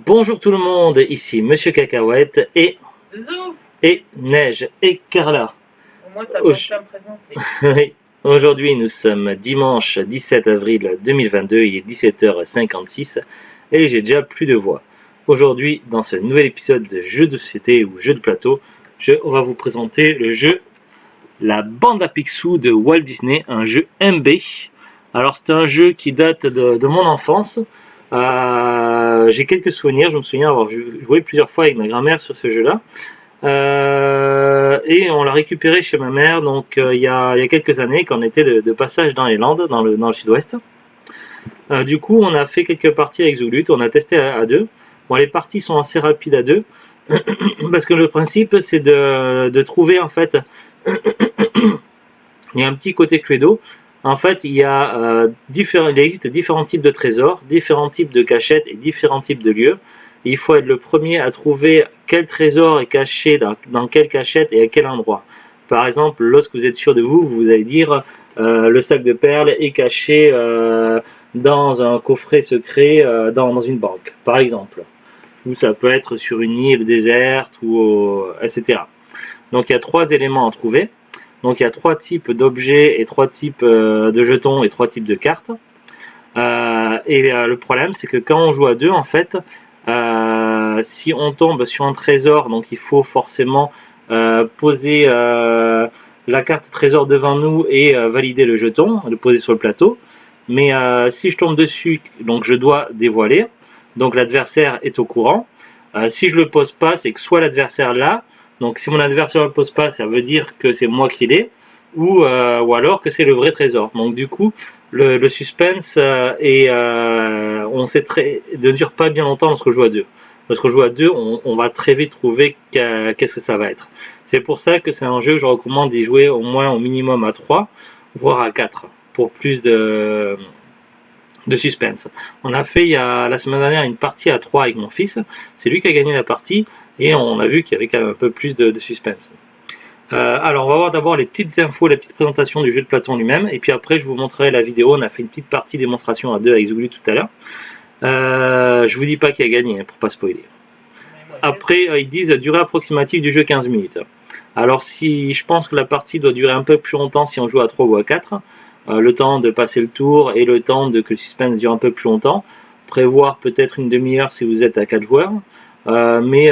Bonjour tout le monde, ici Monsieur Cacahuète Zou, et Neige et Carla. au moins t'as Auj- pensé à me présenter. oui, Aujourd'hui nous sommes dimanche 17 avril 2022, il est 17h56 et j'ai déjà plus de voix. Aujourd'hui, dans ce nouvel épisode de jeu de société ou jeu de plateau, on va vous présenter le jeu La Bande à Picsou de Walt Disney, un jeu MB. Alors c'est un jeu qui date de mon enfance. J'ai quelques souvenirs, je me souviens avoir joué plusieurs fois avec ma grand-mère sur ce jeu-là. Et on l'a récupéré chez ma mère donc il y a quelques années quand on était de passage dans les Landes, dans le sud-ouest. Du coup, on a fait quelques parties avec Zoulut, on a testé à deux. Bon, les parties sont assez rapides à deux parce que le principe c'est de trouver en fait. Il y a un petit côté Cluedo. En fait, il existe différents types de trésors, différents types de cachettes et différents types de lieux. Il faut être le premier à trouver quel trésor est caché dans quelle cachette et à quel endroit. Par exemple, lorsque vous êtes sûr de vous, vous allez dire le sac de perles est caché dans un coffret secret dans une banque, par exemple. Ou ça peut être sur une île déserte, etc. Donc il y a trois éléments à trouver. Donc il y a trois types d'objets et trois types de jetons et trois types de cartes. Le problème, c'est que quand on joue à deux, en fait, si on tombe sur un trésor, donc il faut forcément poser la carte trésor devant nous et valider le jeton, le poser sur le plateau. Mais si je tombe dessus, donc je dois dévoiler. Donc l'adversaire est au courant. Si je le pose pas, c'est que soit l'adversaire l'a. Donc si mon adversaire ne le pose pas, ça veut dire que c'est moi qui l'ai. Ou alors que c'est le vrai trésor. Donc du coup, le suspense ne dure pas bien longtemps lorsqu'on joue à deux. Lorsqu'on joue à deux, on va très vite trouver qu'est-ce que ça va être. C'est pour ça que c'est un jeu que je recommande d'y jouer au moins au minimum à 3, voire à 4, pour plus de suspense. On a fait la semaine dernière une partie à 3 avec mon fils, c'est lui qui a gagné la partie, et on a vu qu'il y avait quand même un peu plus de suspense. Alors on va voir d'abord les petites infos, la petite présentation du jeu de Platon lui-même, et puis après je vous montrerai la vidéo. On a fait une petite partie démonstration à deux avec Zouglu tout à l'heure. Je vous dis pas qui a gagné, pour pas spoiler. Après ils disent durée approximative du jeu 15 minutes. Alors si je pense que la partie doit durer un peu plus longtemps si on joue à 3 ou à 4, le temps de passer le tour et le temps que le suspense dure un peu plus longtemps. Prévoir peut-être une demi-heure si vous êtes à 4 joueurs. Mais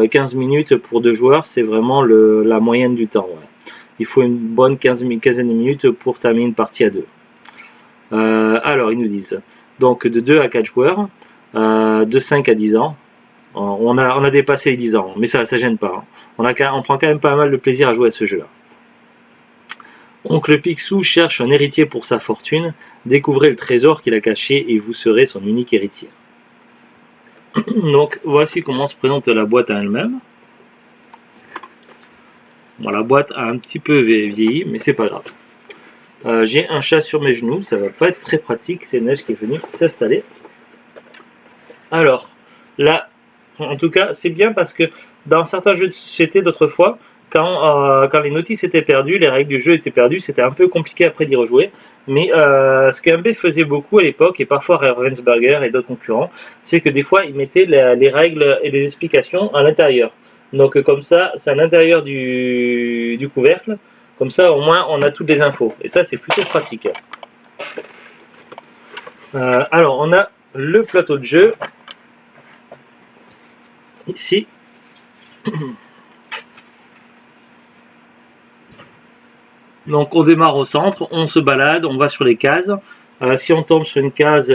15 minutes pour deux joueurs, c'est vraiment la moyenne du temps. Ouais. Il faut une bonne quinzaine de minutes pour terminer une partie à deux. Alors, ils nous disent donc de 2 à 4 joueurs, de 5 à 10 ans. On a dépassé les 10 ans, mais ça gêne pas. On prend quand même pas mal de plaisir à jouer à ce jeu-là. Oncle Picsou cherche un héritier pour sa fortune. Découvrez le trésor qu'il a caché et vous serez son unique héritier. Donc voici comment se présente la boîte à elle-même. Bon, la boîte a un petit peu vieilli, mais c'est pas grave. J'ai un chat sur mes genoux, ça va pas être très pratique, c'est Neige qui est venue s'installer. Alors, là, en tout cas, c'est bien parce que dans certains jeux de société d'autrefois, quand les notices étaient perdues, les règles du jeu étaient perdues, c'était un peu compliqué après d'y rejouer. Mais ce que MB faisait beaucoup à l'époque, et parfois Ravensburger et d'autres concurrents, c'est que des fois, ils mettaient les règles et les explications à l'intérieur. Donc comme ça, c'est à l'intérieur du couvercle. Comme ça, au moins, on a toutes les infos. Et ça, c'est plutôt pratique. Alors, on a le plateau de jeu. Ici. Donc on démarre au centre, on se balade, on va sur les cases. Si on tombe sur une case,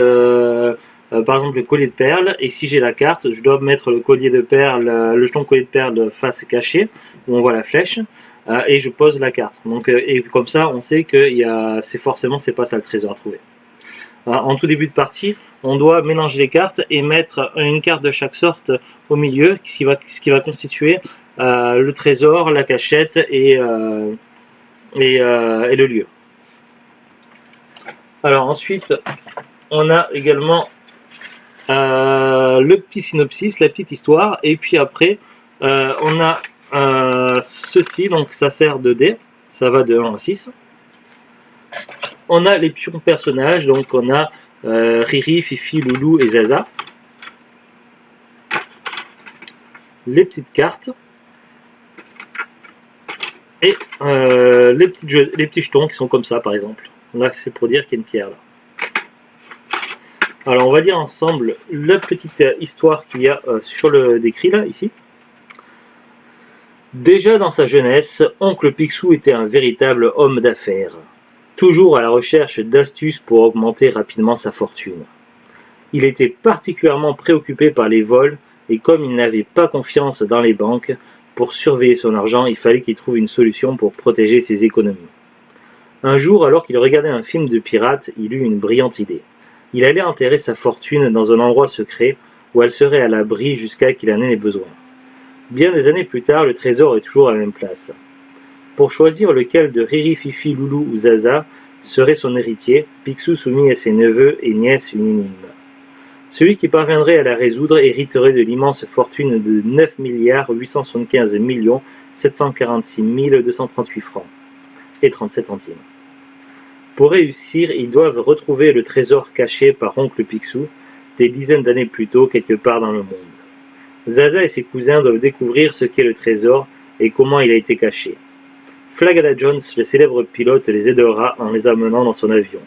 par exemple le collier de perles, et si j'ai la carte, je dois mettre le collier de perles, le jeton collier de perles face cachée, où on voit la flèche, et je pose la carte. Donc, et comme ça, on sait que c'est pas ça le trésor à trouver. En tout début de partie, on doit mélanger les cartes et mettre une carte de chaque sorte au milieu, ce qui va constituer le trésor, la cachette et le lieu. Alors ensuite, on a également le petit synopsis, la petite histoire, et puis après, on a ceci, donc ça sert de dés, ça va de 1 à 6. On a les pions personnages, donc on a Riri, Fifi, Loulou et Zaza. les petites cartes et les petits jetons qui sont comme ça par exemple. Là c'est pour dire qu'il y a une pierre là. Alors on va lire ensemble la petite histoire qu'il y a sur le décrit là ici. Déjà dans sa jeunesse, oncle Picsou était un véritable homme d'affaires, toujours à la recherche d'astuces pour augmenter rapidement sa fortune. Il était particulièrement préoccupé par les vols et comme il n'avait pas confiance dans les banques, pour surveiller son argent, il fallait qu'il trouve une solution pour protéger ses économies. Un jour, alors qu'il regardait un film de pirates, il eut une brillante idée. Il allait enterrer sa fortune dans un endroit secret où elle serait à l'abri jusqu'à qu'il en ait besoin. Bien des années plus tard, le trésor est toujours à la même place. Pour choisir lequel de Riri, Fifi, Loulou ou Zaza serait son héritier, Picsou soumit à ses neveux et nièces une énigme. Celui qui parviendrait à la résoudre hériterait de l'immense fortune de 9 875 746 238 francs et 37 centimes. Pour réussir, ils doivent retrouver le trésor caché par oncle Picsou des dizaines d'années plus tôt quelque part dans le monde. Zaza et ses cousins doivent découvrir ce qu'est le trésor et comment il a été caché. Flagada Jones, le célèbre pilote, les aidera en les amenant dans son avion.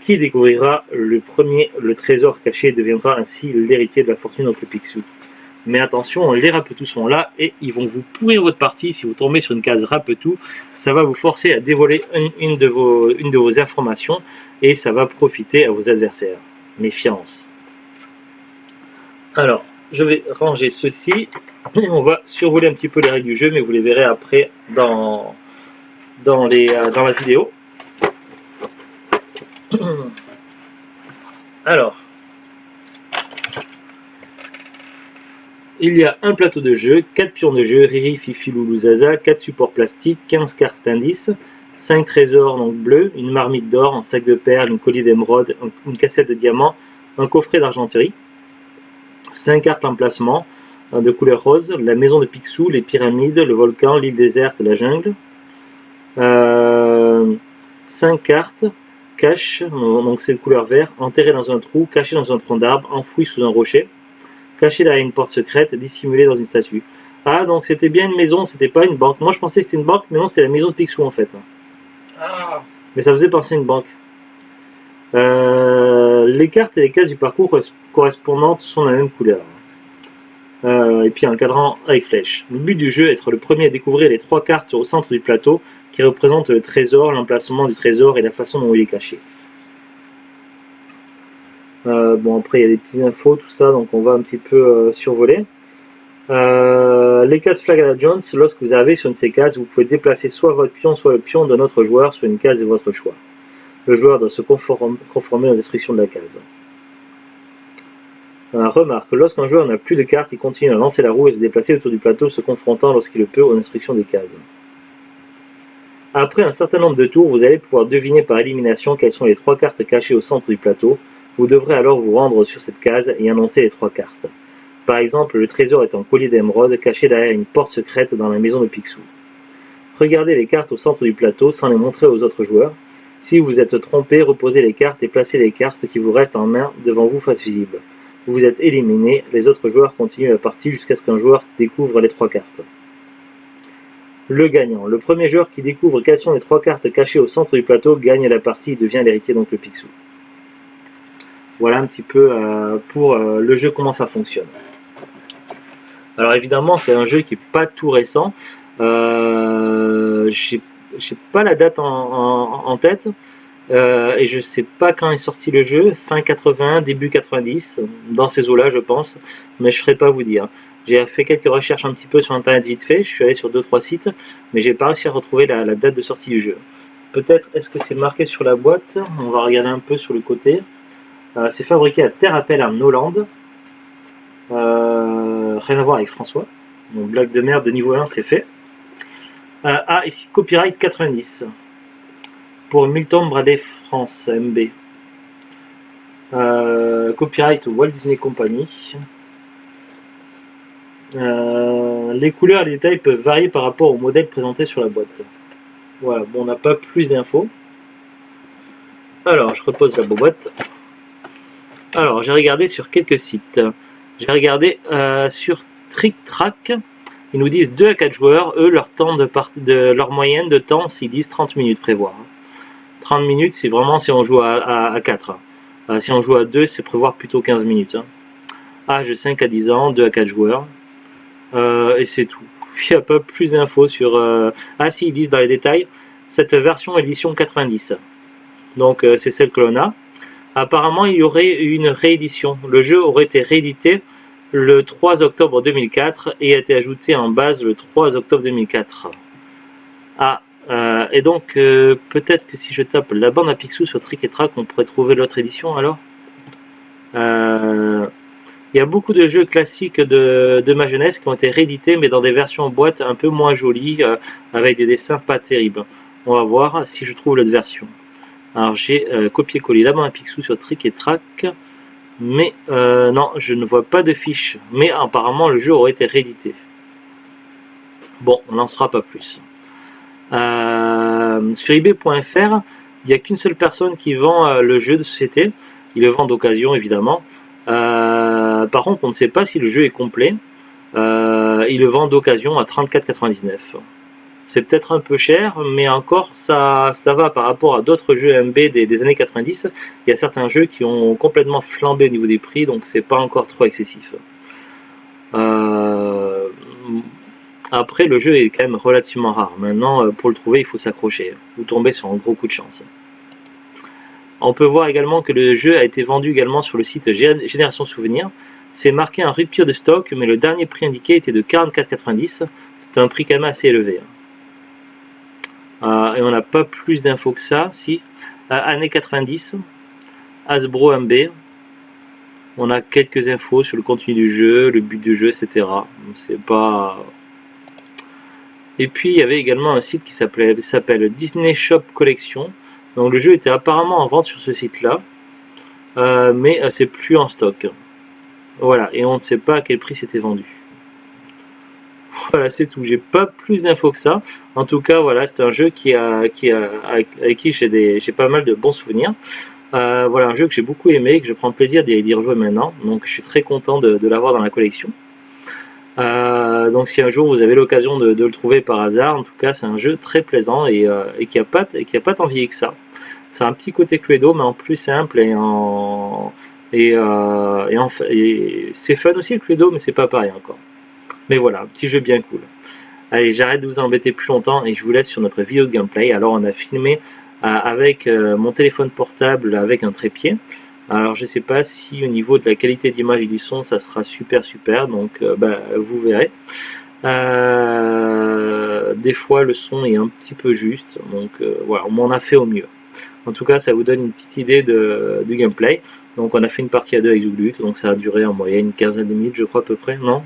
Qui découvrira le premier le trésor caché deviendra ainsi l'héritier de la fortune d'oncle Picsou. Mais attention, les Rapetou sont là et ils vont vous pourrir votre partie si vous tombez sur une case Rapetou. Ça va vous forcer à dévoiler une de vos informations et ça va profiter à vos adversaires. Méfiance. Alors, je vais ranger ceci et on va survoler un petit peu les règles du jeu, mais vous les verrez après dans la vidéo. Alors, il y a un plateau de jeu, 4 pions de jeu, Riri, Fifi, Loulou, Zaza, 4 supports plastiques, 15 cartes indices, 5 trésors donc bleus, une marmite d'or, un sac de perles, une collier d'émeraude, une cassette de diamants, un coffret d'argenterie, 5 cartes emplacement de couleur rose, la maison de Picsou, les pyramides, le volcan, l'île déserte, la jungle, 5 cartes, cache, donc c'est de couleur vert, enterré dans un trou, caché dans un tronc d'arbre, enfoui sous un rocher, caché derrière une porte secrète, dissimulé dans une statue. Ah, donc c'était bien une maison, c'était pas une banque. Moi je pensais que c'était une banque, mais non, c'était la maison de Picsou en fait. Ah, Mais ça faisait penser à une banque. Les cartes et les cases du parcours correspondantes sont de la même couleur. Et puis un cadran avec flèche. Le but du jeu est d'être le premier à découvrir les 3 cartes au centre du plateau qui représentent le trésor, l'emplacement du trésor et la façon dont il est caché. Bon, après il y a des petites infos, tout ça, donc on va un petit peu survoler. Les cases Flagada Jones, lorsque vous arrivez sur une de ces cases, vous pouvez déplacer soit votre pion, soit le pion d'un autre joueur sur une case de votre choix. Le joueur doit se conformer aux instructions de la case. Remarque, lorsqu'un joueur n'a plus de cartes, il continue à lancer la roue et se déplacer autour du plateau, se confrontant lorsqu'il le peut aux instructions des cases. Après un certain nombre de tours, vous allez pouvoir deviner par élimination quelles sont les 3 cartes cachées au centre du plateau. Vous devrez alors vous rendre sur cette case et annoncer les 3 cartes. Par exemple, le trésor est un collier d'émeraude caché derrière une porte secrète dans la maison de Picsou. Regardez les cartes au centre du plateau sans les montrer aux autres joueurs. Si vous êtes trompé, reposez les cartes et placez les cartes qui vous restent en main devant vous face visible. Vous êtes éliminé, les autres joueurs continuent la partie jusqu'à ce qu'un joueur découvre les 3 cartes. Le gagnant. Le premier joueur qui découvre quelles sont les 3 cartes cachées au centre du plateau gagne la partie et devient l'héritier d'oncle Picsou. Voilà un petit peu pour le jeu, comment ça fonctionne. Alors évidemment, c'est un jeu qui n'est pas tout récent. J'ai pas la date en tête. Et je sais pas quand est sorti le jeu, fin 80, début 90, dans ces eaux-là je pense, mais je ne saurais pas vous dire. J'ai fait quelques recherches un petit peu sur internet vite fait, je suis allé sur 2-3 sites, mais j'ai pas réussi à retrouver la date de sortie du jeu. Peut-être est-ce que c'est marqué sur la boîte, on va regarder un peu sur le côté. C'est fabriqué à Terre Appel en Hollande, rien à voir avec François, mon blague de merde de niveau 1 c'est fait. Ici copyright 90. Pour Milton Bradley France MB. Copyright Walt Disney Company. Les couleurs et les détails peuvent varier par rapport au modèle présenté sur la boîte. Voilà, bon, on n'a pas plus d'infos. Alors, je repose la boîte. Alors, j'ai regardé sur quelques sites. J'ai regardé sur Trick Track. Ils nous disent 2 à 4 joueurs. Eux, leur temps leur moyenne de temps, ils disent 30 minutes prévoir. 30 minutes, c'est vraiment si on joue à 4. Si on joue à 2, c'est prévoir plutôt 15 minutes. Âge 5 à 10 ans, 2 à 4 joueurs. Et c'est tout. Il n'y a pas plus d'infos sur... Ah si, ils disent dans les détails, cette version édition 90. Donc c'est celle que l'on a. Apparemment, il y aurait une réédition. Le jeu aurait été réédité le 3 octobre 2004 et a été ajouté en base le 3 octobre 2004. Ah, et donc peut-être que si je tape la bande à Picsou sur Trick et Track, on pourrait trouver l'autre édition alors. Il y a beaucoup de jeux classiques de ma jeunesse qui ont été réédités, mais dans des versions en boîte un peu moins jolies, avec des dessins pas terribles. On va voir si je trouve l'autre version. Alors j'ai copié-collé la bande à Picsou sur Trick et Track, mais non, je ne vois pas de fiche. Mais apparemment le jeu aurait été réédité. Bon, on n'en saura pas plus. Sur ebay.fr, il n'y a qu'une seule personne qui vend le jeu de société. Il le vend d'occasion évidemment. Par contre, on ne sait pas si le jeu est complet. Il le vend d'occasion à 34,99. C'est peut-être un peu cher, mais encore ça va par rapport à d'autres jeux MB des années 90. Il y a certains jeux qui ont complètement flambé au niveau des prix, donc c'est pas encore trop excessif. Après, le jeu est quand même relativement rare. Maintenant, pour le trouver, il faut s'accrocher. Vous tombez sur un gros coup de chance. On peut voir également que le jeu a été vendu également sur le site Génération Souvenir. C'est marqué en rupture de stock, mais le dernier prix indiqué était de 44,90. C'est un prix quand même assez élevé. Et on n'a pas plus d'infos que ça. Si, années 90, Hasbro MB. On a quelques infos sur le contenu du jeu, le but du jeu, etc. C'est pas... Et puis il y avait également un site qui s'appelle Disney Shop Collection. Donc le jeu était apparemment en vente sur ce site-là, mais c'est plus en stock. Voilà, et on ne sait pas à quel prix c'était vendu. Voilà, c'est tout. J'ai pas plus d'infos que ça. En tout cas, voilà, c'est un jeu avec qui j'ai pas mal de bons souvenirs. Voilà, un jeu que j'ai beaucoup aimé, que je prends plaisir d'y rejouer maintenant. Donc, je suis très content de l'avoir dans la collection. Donc, si un jour vous avez l'occasion de le trouver par hasard, en tout cas, c'est un jeu très plaisant et qui a pas tant vieilli que ça. C'est un petit côté Cluedo, mais en plus simple et c'est fun aussi le Cluedo, mais c'est pas pareil encore. Mais voilà, un petit jeu bien cool. Allez, j'arrête de vous embêter plus longtemps et je vous laisse sur notre vidéo de gameplay. Alors, on a filmé avec mon téléphone portable avec un trépied. Alors, je sais pas si au niveau de la qualité d'image et du son, ça sera super, donc vous verrez. Des fois, le son est un petit peu juste, donc voilà, on m'en a fait au mieux. En tout cas, ça vous donne une petite idée du gameplay. Donc, on a fait une partie à 2 avec Zoulut, donc ça a duré en moyenne une quinzaine de minutes, je crois, à peu près, non?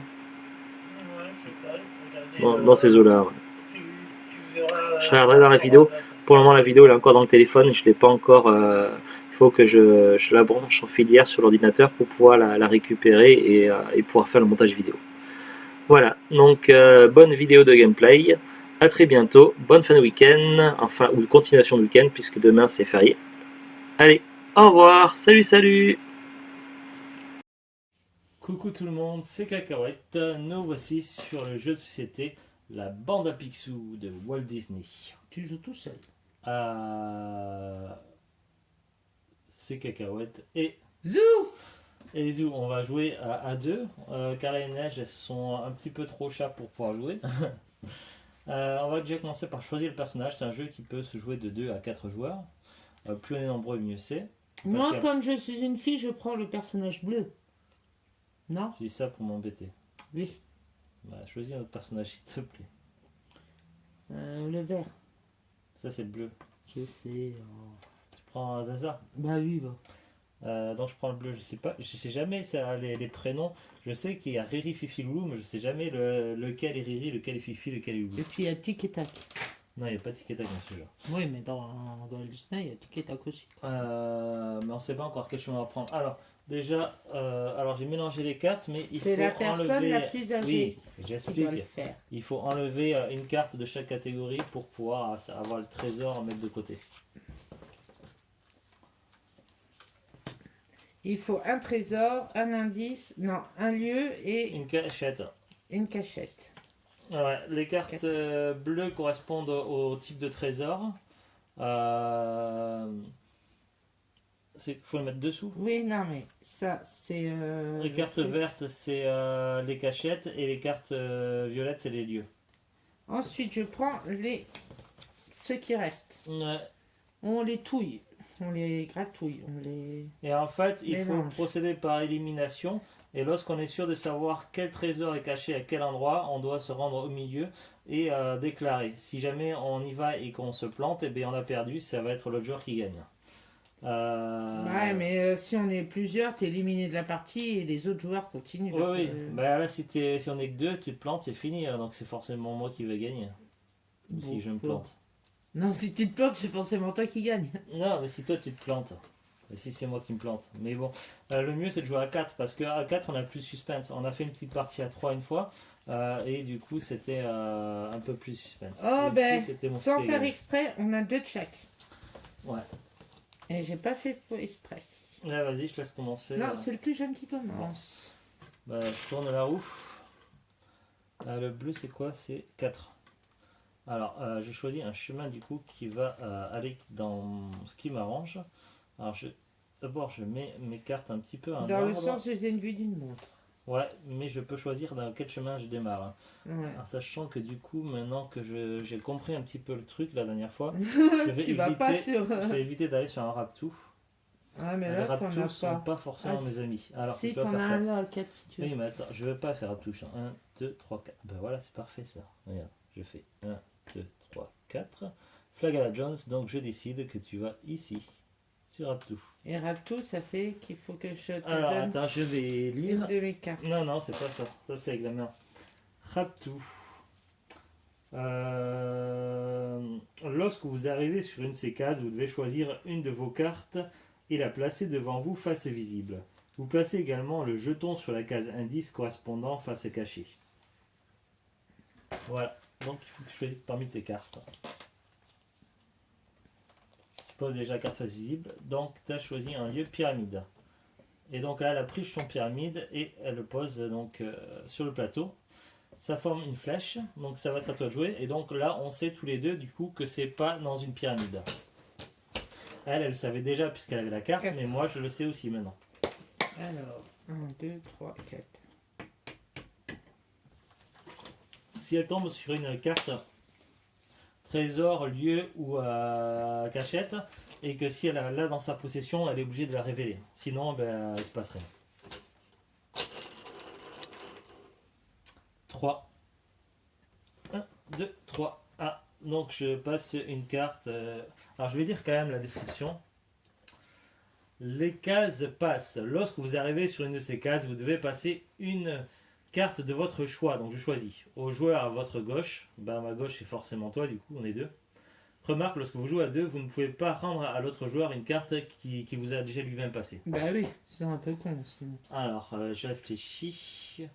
Dans ces eaux-là. Ouais. Je regarderai dans la vidéo. Pour le moment, la vidéo elle est encore dans le téléphone. Je l'ai pas encore. Il faut que je la branche en filière sur l'ordinateur pour pouvoir la récupérer et pouvoir faire le montage vidéo. Voilà. Donc, bonne vidéo de gameplay. À très bientôt. Bonne fin de week-end. Enfin, ou continuation de week-end puisque demain c'est férié. Allez, au revoir. Salut. Coucou tout le monde, c'est Cacahuète. Nous voici sur le jeu de société La Bande à Picsou de Walt Disney. Tu joues tout seul. C'est Cacahuète et Zou. Zou. On va jouer à deux car les neiges elles sont un petit peu trop chères pour pouvoir jouer. On va déjà commencer par choisir le personnage. C'est un jeu qui peut se jouer de 2 à 4 joueurs. Plus on est nombreux, mieux c'est. Moi, comme je suis une fille, je prends le personnage bleu. Non? Tu dis ça pour m'embêter. Oui. Bah, choisis un autre personnage s'il te plaît. Le vert. Ça c'est le bleu. Je sais. Tu prends Zaza? Bah oui, bah. Donc je prends le bleu, je sais jamais ça, les prénoms. Je sais qu'il y a Riri, Fifi, Loulou, mais je sais jamais lequel est Riri, lequel est Fifi, lequel est Loulou. Et puis il y a Tic et Tac. Non, il n'y a pas Tic et Tac dans ce jeu. Oui, mais dans Disney, il y a Tic et Tac aussi. Mais on ne sait pas encore quel chemin on va prendre. Alors, déjà, j'ai mélangé les cartes, mais il faut enlever... C'est la personne enlever... la plus âgée oui, j'explique. Il faut enlever une carte de chaque catégorie pour pouvoir avoir le trésor à mettre de côté. Il faut un trésor, un indice, non, un lieu et... Une cachette. Une cachette. Ouais, les cartes bleues correspondent au type de trésor. Faut le mettre dessous. Oui, non, mais ça, c'est. Les cartes vertes, c'est les cachettes, et les cartes violettes, c'est les lieux. Ensuite, je prends ceux qui restent. Ouais. On les touille, on les gratouille, on les. Et en fait, il faut mélange. procéder par élimination. Et lorsqu'on est sûr de savoir quel trésor est caché à quel endroit, on doit se rendre au milieu et déclarer. Si jamais on y va et qu'on se plante, eh bien on a perdu, ça va être l'autre joueur qui gagne. Ouais, mais si on est plusieurs, t'es éliminé de la partie et les autres joueurs continuent. Oui, oui. Bah, là, si on est que deux, tu te plantes, c'est fini. Donc c'est forcément moi qui vais gagner. Ou si je me plante. Non, si tu te plantes, c'est forcément toi qui gagne. Non, mais si toi tu te plantes. Et si c'est moi qui me plante. Mais bon, le mieux c'est de jouer à 4 parce qu'à 4 on a plus suspense. On a fait une petite partie à 3 une fois et du coup c'était un peu plus suspense. Oh Et ben, du coup, sans faire exprès, on a 2 de chaque. Ouais. Et j'ai pas fait exprès. Là vas-y, je te laisse commencer. Non, c'est le plus jeune qui commence. Bah, je tourne la roue. Le bleu c'est quoi? C'est 4. Alors j'ai choisi un chemin du coup qui va aller dans ce qui m'arrange. Alors d'abord je mets mes cartes un petit peu en Dans le ordre. sens de une vue d'une montre. Ouais, mais je peux choisir dans quel chemin je démarre. Hein. Ouais. Alors, sachant que du coup, maintenant que j'ai compris un petit peu le truc la dernière fois, je vais, je vais éviter d'aller sur un raptou. Ah, mais Les là, t'en raptous as sont pas. pas forcément mes amis. Alors, si, je dois t'en as faire un 4. là, 4 si tu veux. Oui, mais attends, je vais pas faire raptou. 1, 2, 3, 4. Ben voilà, c'est parfait ça. Regarde, je fais 1, 2, 3, 4. Flag à la Jones, donc je décide que tu vas ici, sur raptou. Et Raptou, ça fait qu'il faut que je te Alors, donne attends, je vais lire. une de mes cartes. Non, non, c'est pas ça. Ça, c'est avec la main. Raptou. Lorsque vous arrivez sur une de ces cases, vous devez choisir une de vos cartes et la placer devant vous face visible. Vous placez également le jeton sur la case indice correspondant face cachée. Voilà. Donc, il faut que tu choisisses parmi tes cartes. Tu poses déjà la carte face visible. Donc, tu as choisi un lieu pyramide. Et donc là, elle a pris son pyramide et elle le pose donc sur le plateau. Ça forme une flèche, donc ça va être à toi de jouer. Et donc là, on sait tous les deux du coup que c'est pas dans une pyramide. Elle le savait déjà puisqu'elle avait la carte, mais moi je le sais aussi maintenant. Alors, 1, 2, 3, 4. Si elle tombe sur une carte trésor, lieu ou cachette, et que si elle l'a dans sa possession, elle est obligée de la révéler. Sinon, ben, il se passe rien. 3. 1, 2, 3. Ah, donc je passe une carte. Alors je vais lire quand même la description. Les cases passent. Lorsque vous arrivez sur une de ces cases, vous devez passer une carte de votre choix. Donc je choisis. Au joueur à votre gauche, ben, ma gauche c'est forcément toi, du coup on est deux. Remarque, lorsque vous jouez à deux, vous ne pouvez pas rendre à l'autre joueur une carte qui vous a déjà lui-même passé. Bah oui, c'est un peu con sinon. Alors, je réfléchis.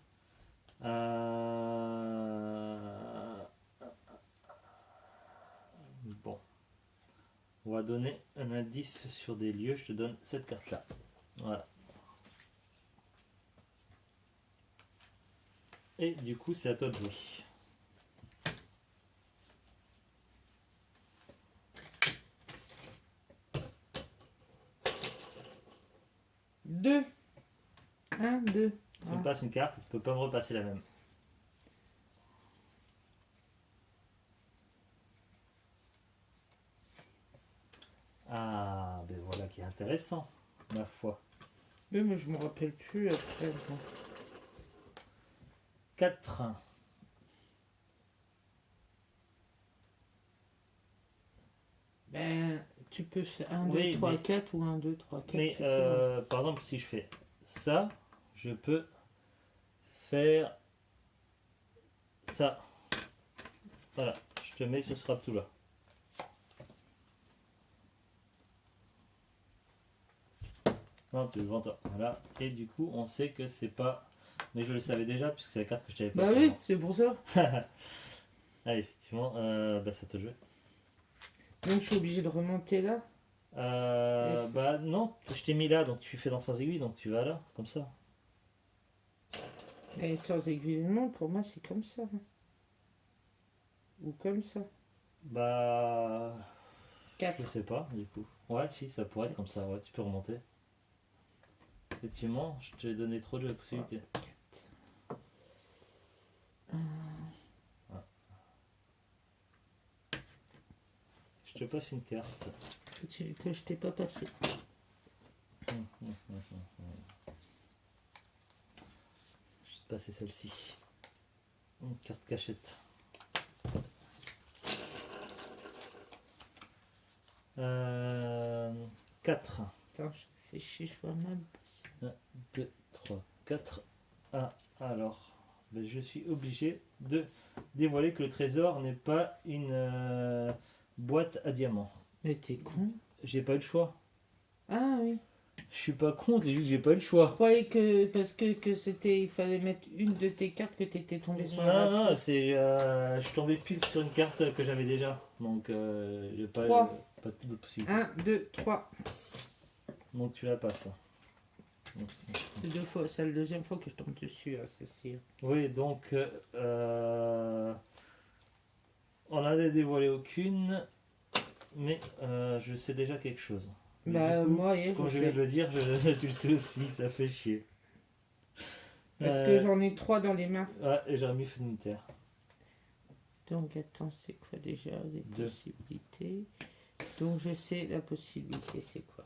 Bon. On va donner un indice sur des lieux. Je te donne cette carte-là. Voilà. Et du coup, c'est à toi de jouer. Deux. 1, 2. Si tu me passes une carte, tu peux pas me repasser la même. Ah, ben voilà qui est intéressant, ma foi. Oui, mais je me rappelle plus après. Bon. 4. Ben, tu peux faire 1, 2, Oui, 3, mais- 4 ou 1, 2, 3, 4. Mais par exemple, si je fais ça, je peux faire ça. Voilà, je te mets ce sera tout là. Non, tu le vends toi. Voilà. Et du coup, on sait que c'est pas. Mais je le savais déjà puisque c'est la carte que je t'avais Bah passée oui, avant. c'est pour ça. Ah, effectivement, bah ça te joue. Donc je suis obligé de remonter là. Bah non, je t'ai mis là, donc tu fais dans sans aiguille, donc tu vas là, comme ça. Et sans aiguille de montre, pour moi, c'est comme ça. Hein. Ou comme ça. Bah... 4. Je sais pas, du coup. Ouais, si, ça pourrait être comme ça, ouais, tu peux remonter. Effectivement, je t'ai donné trop de possibilités. Ouais. Je te passe une carte. Que je t'ai pas passé. Je vais te passer celle-ci. Une carte cachette. 4. Attends, je réfléchis, je vois mal. 1, 2, 3, 4. Ah, alors, ben, je suis obligé de dévoiler que le trésor n'est pas une boîte à diamants. Mais t'es con. J'ai pas eu le choix. Ah oui. Je suis pas con, c'est juste que j'ai pas eu le Je choix. croyais que parce que c'était, il fallait mettre une de tes cartes que t'étais tombé sur la Non, carte. c'est, je suis tombé pile sur une carte que j'avais déjà. Donc, j'ai pas, pas d'autres possibilités. 1, 2, 3. Donc, tu la passes. Donc, C'est 2 fois, c'est la deuxième fois que je tombe dessus, hein, c'est sûr. oui, donc, on n'en a dévoilé aucune, mais je sais déjà quelque chose. Mais Bah, du coup, moi, quand je viens de le dire, tu le sais aussi, ça fait chier. Parce que j'en ai 3 dans les mains. Ouais, et j'ai remis Finiter. Donc, attends, c'est quoi déjà les 2. possibilités? Donc, je sais la possibilité, c'est quoi?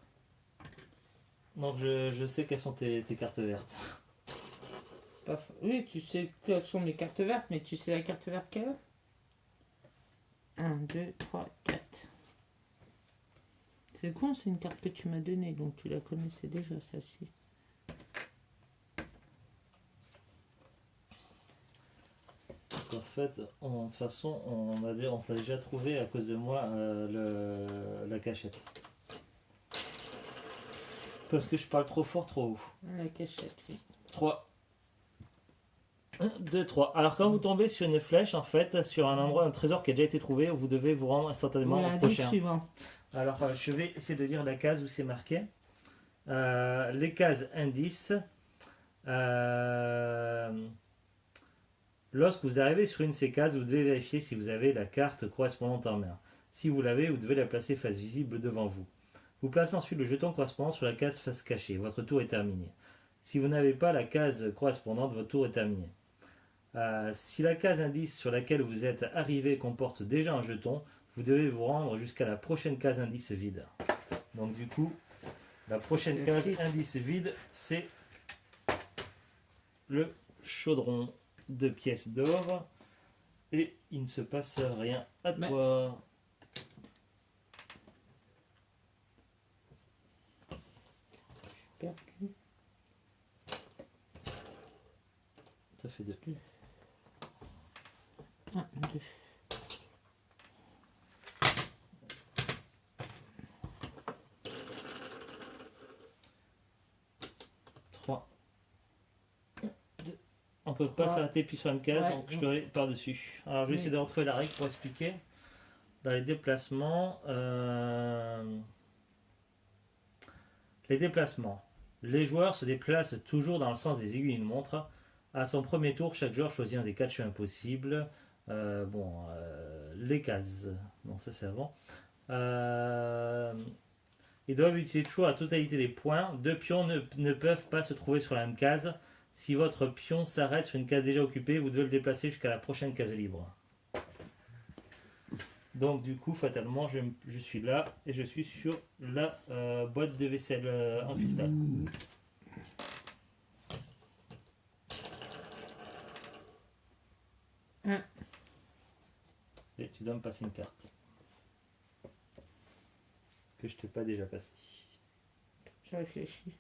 Donc, je sais quelles sont tes cartes vertes. Oui, tu sais quelles sont mes cartes vertes, mais tu sais la carte verte qu'elle a? 1, 2, 3, 4. C'est con, c'est une carte que tu m'as donnée, donc tu la connaissais déjà, celle-ci. En fait, de toute façon, on va dire, on s'est déjà trouvé à cause de moi la cachette. Parce que je parle trop fort, trop haut. La cachette, oui. 3. 1, 2, 3. Alors quand vous tombez sur une flèche, en fait, sur un endroit, un trésor qui a déjà été trouvé, vous devez vous rendre instantanément au prochain. Suivant. Alors je vais essayer de lire la case où c'est marqué. Les cases indices. Lorsque vous arrivez sur une de ces cases, vous devez vérifier si vous avez la carte correspondante en main. Si vous l'avez, vous devez la placer face visible devant vous. Vous placez ensuite le jeton correspondant sur la case face cachée. Votre tour est terminé. Si vous n'avez pas la case correspondante, votre tour est terminé. Si la case indice sur laquelle vous êtes arrivé comporte déjà un jeton, vous devez vous rendre jusqu'à la prochaine case indice vide. Donc du coup, la prochaine case indice vide, c'est le chaudron de pièces d'or. Et il ne se passe rien à toi. Perdu. Ça fait 2. 1, 2. On peut pas s'arrêter puis sur une case, Ouais, donc je te vais par-dessus. Alors je vais essayer de retrouver la règle pour expliquer. Dans les déplacements, les joueurs se déplacent toujours dans le sens des aiguilles d'une montre. À son premier tour, chaque joueur choisit un des 4 chemins possibles. Les cases. Non, ça c'est avant. Ils doivent utiliser toujours la totalité des points. 2 pions ne peuvent pas se trouver sur la même case. Si votre pion s'arrête sur une case déjà occupée, vous devez le déplacer jusqu'à la prochaine case libre. Donc du coup, fatalement, je suis là et je suis sur la boîte de vaisselle en cristal. Et tu dois me passer une carte. Que je t'ai pas déjà passée. Je réfléchis.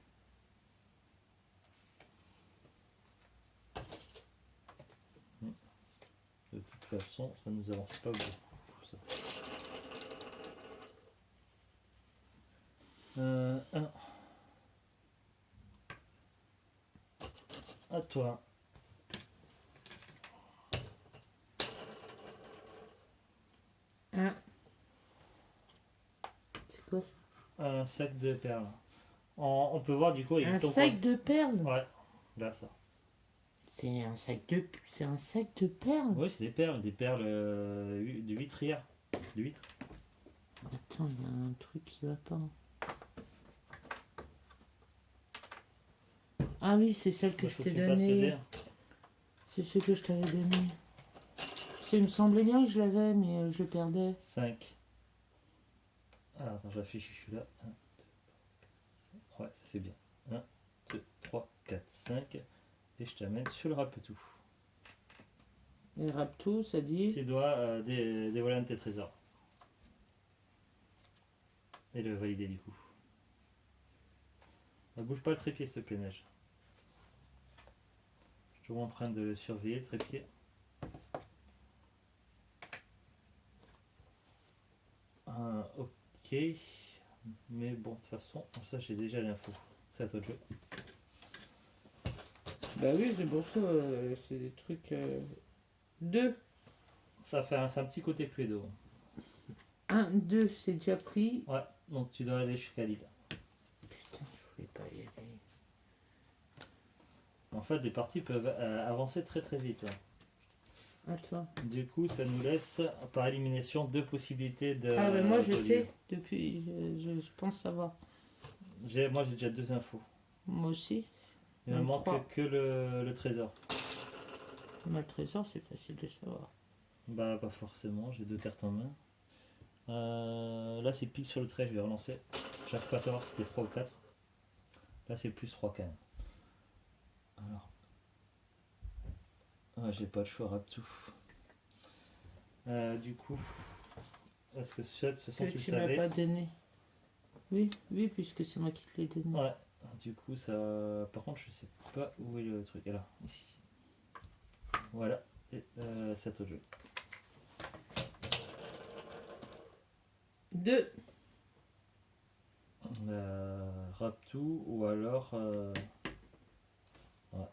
De toute façon, ça nous avance pas beaucoup. Ça. 1. À toi. C'est quoi ça? Un sac de perles. On peut voir du coup. Un sac de perles? Ouais, là ça. C'est un sac de perles. Oui, c'est des perles de huîtrière. De huître. Attends, il y a un truc qui va pas. Ah oui, c'est celle que Moi, je faut t'ai que tu passes le donnée. verre. C'est ce que je t'avais donné. Il me semblait bien que je l'avais, mais je le perdais. 5. Ah, attends, je réfléchis, je suis là. 1, 2, 3, 4, 5. Ouais, ça c'est bien. 1, 2, 3, 4, 5. Et je t'amène sur le rapetou. Et Raptou, ça dit. Tu dois dévoiler un de tes trésors. Et le valider du coup. Ne bouge pas le trépied, s'il te plaît, Neige. Je suis toujours en train de le surveiller, le trépied. Ok. Mais bon, de toute façon, comme ça j'ai déjà l'info. C'est à toi de jouer. Bah oui, c'est pour ça, c'est des trucs. 2. Ça fait c'est un petit côté Cluedo. 1, 2, c'est déjà pris. Ouais, donc tu dois aller jusqu'à Lille. Putain, je voulais pas y aller. En fait, les parties peuvent avancer très très vite. À toi. Du coup, ça nous laisse par élimination 2 possibilités de. Ah, mais moi je de lieu. sais, depuis. Je pense savoir. Moi j'ai déjà 2 infos. Moi aussi. Il me Donc, manque 3. que le trésor. Moi, le trésor, c'est facile de savoir. Bah, pas forcément, j'ai 2 cartes en main. Là, c'est pile sur le trait, je vais relancer. J'arrive pas à savoir si c'était 3 ou 4. Là, c'est plus 3 quand même. Alors. Ouais, j'ai pas le choix, Raptou. Du coup, est-ce que ça, de toute façon, Que tu le tu m'as savais? pas donné. Oui, oui, puisque c'est moi qui te l'ai donné. Ouais, du coup, ça. Par contre, je sais pas où est le truc. Alors, ici. Voilà, et c'est à toi de jouer. 2. Raptou ou alors. Ouais.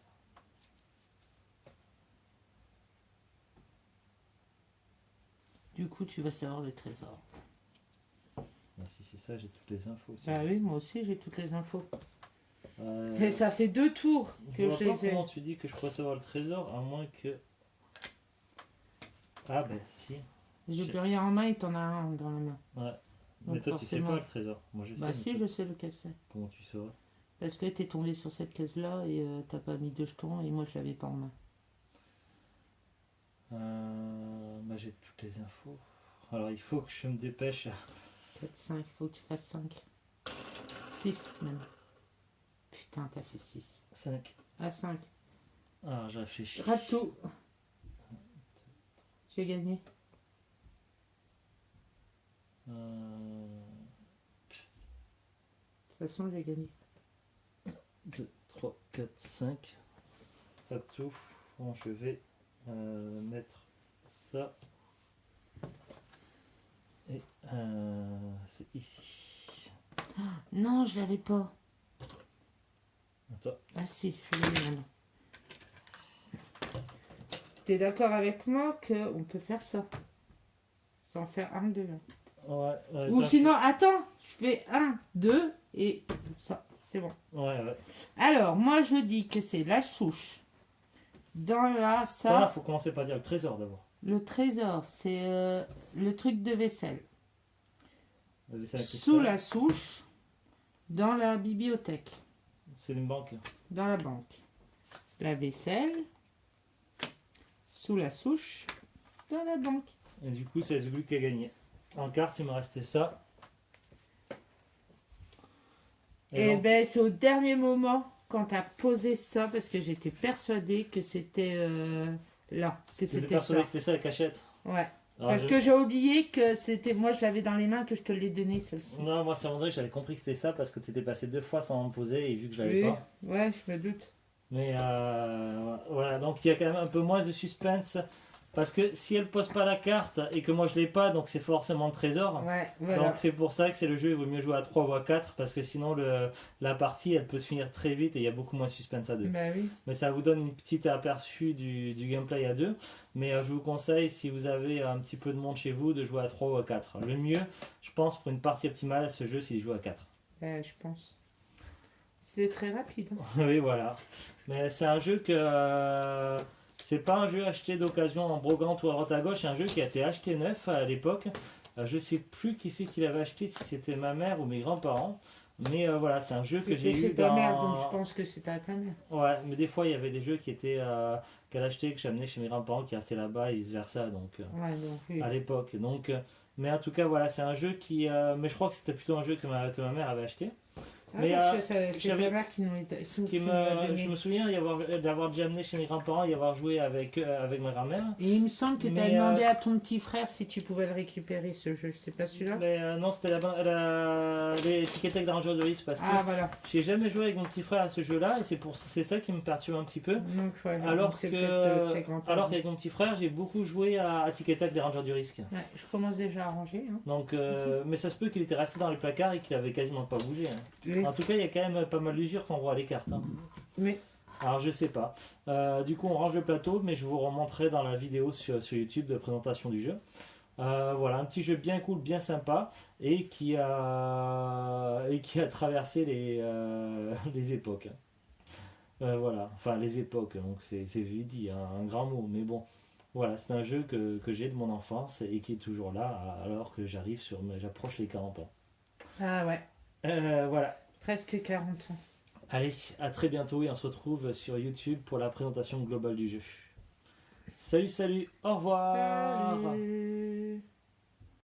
Du coup, tu vas savoir le trésor. Bah, si c'est ça, j'ai toutes les infos aussi. Bah oui, moi aussi, j'ai toutes les infos. Euh, Et ça fait 2 tours je que vois je pas les ai. comment tu dis que je pourrais savoir le trésor, à moins que. Ah, ben si. J'ai plus rien en main et t'en as un dans la main. Ouais. Donc Mais toi, tu sais forcément. pas le trésor. Moi, je sais. Bah mais si, toi, je sais lequel c'est. comment tu saurais? Parce que t'es tombé sur cette case-là et t'as pas mis de jetons et moi je l'avais pas en main. Bah, j'ai toutes les infos. Alors, il faut que je me dépêche. 4, 5, il faut que tu fasses 5. 6 même. Putain, t'as fait 6. 5. À 5. Ah, je réfléchis. Raptou. J'ai gagné. Euh, De toute façon, j'ai gagné. 2, 3, 4, 5. Hop tout. Bon, je vais mettre ça. Et c'est ici. Non, je l'avais pas. Attends. Ah si, je l'ai maintenant. T'es d'accord avec moi qu'on peut faire ça? Sans faire 1, 2, 1. Ouais, Ou attends, sinon, attends, je fais 1, 2 et ça, c'est bon. Ouais. Alors, moi je dis que c'est la souche. Dans la Là, ça, faut commencer par dire le trésor d'abord. le trésor, c'est le truc de vaisselle. La vaisselle à Sous cristal, la souche, dans la bibliothèque, c'est une banque. dans la banque. La vaisselle, sous la souche, dans la banque. Et du coup, c'est celui qui a gagné. En carte, il me restait ça. Et donc, ben c'est au dernier moment quand t'as posé ça parce que j'étais persuadée que c'était là, que j'étais c'était persuadé ça. que c'était ça la cachette. Ouais. Alors, Parce que j'ai oublié que c'était moi je l'avais dans les mains que je te l'ai donné celle-ci. Non, moi, c'est André, j'avais compris que c'était ça parce que tu étais passé 2 fois sans me poser et vu que je l'avais Oui, pas. ouais, je me doute. Mais voilà, donc il y a quand même un peu moins de suspense. Parce que si elle pose pas la carte et que moi je l'ai pas, donc c'est forcément le trésor. Ouais, voilà. Donc c'est pour ça que c'est le jeu, il vaut mieux jouer à 3 ou à 4 parce que sinon la partie elle peut se finir très vite et il y a beaucoup moins de suspense à 2. Bah oui. Mais ça vous donne une petite aperçu du gameplay à 2. Mais je vous conseille, si vous avez un petit peu de monde chez vous, de jouer à 3 ou à 4. Le mieux, je pense, pour une partie optimale à ce jeu, c'est de jouer à 4. Je pense. C'est très rapide. Oui, voilà. Mais c'est un jeu que c'est pas un jeu acheté d'occasion en brocante ou à droite à gauche, c'est un jeu qui a été acheté neuf à l'époque. Je sais plus qui c'est qui l'avait acheté, si c'était ma mère ou mes grands-parents. Mais voilà, c'est un jeu que j'ai C'était eu chez ta dans. mère, donc je pense que c'était à ta mère. Ouais, mais des fois il y avait des jeux qui étaient qu'elle achetait, que j'amenais chez mes grands-parents qui restaient là-bas et vice versa. Donc Ouais, donc oui. à l'époque. Donc, mais en tout cas voilà, c'est un jeu qui. Mais je crois que c'était plutôt un jeu que ma mère avait acheté. Ah, Mais parce que c'est ta j'avais- mère qui nous qui l'a donné. je me souviens d'avoir déjà amené chez mes grands-parents et avoir joué avec ma grand-mère. Et il me semble que tu as Mais, demandé à ton petit frère si tu pouvais le récupérer ce jeu. C'est pas celui-là? Mais non, c'était les Tic Tac d'Arranger de Risk parce que Ah voilà. j'ai jamais joué avec mon petit frère à ce jeu-là et c'est ça qui me perturbe un petit peu. Donc ouais. Alors donc c'est que, peut-être tes grands-parents. alors qu'avec mon petit frère, j'ai beaucoup joué à Tic Tac des Rangers du Risque. Ouais, je commence déjà à ranger. Hein. Donc, mais ça se peut qu'il était resté dans les placards et qu'il avait quasiment pas bougé. Hein. Oui. En tout cas, il y a quand même pas mal d'usure quand on voit les cartes. Hein. Mais Alors, je sais pas. Du coup, on range le plateau, mais je vous remontrerai dans la vidéo sur YouTube de présentation du jeu. Voilà, un petit jeu bien cool, bien sympa et qui a traversé les époques. Voilà, enfin les époques, donc c'est vite dit, hein, un grand mot, mais bon, voilà, c'est un jeu que j'ai de mon enfance et qui est toujours là alors que j'approche les 40 ans. ah ouais, Voilà, presque 40 ans. allez, à très bientôt et on se retrouve sur YouTube pour la présentation globale du jeu. Salut, salut, au revoir. Salut.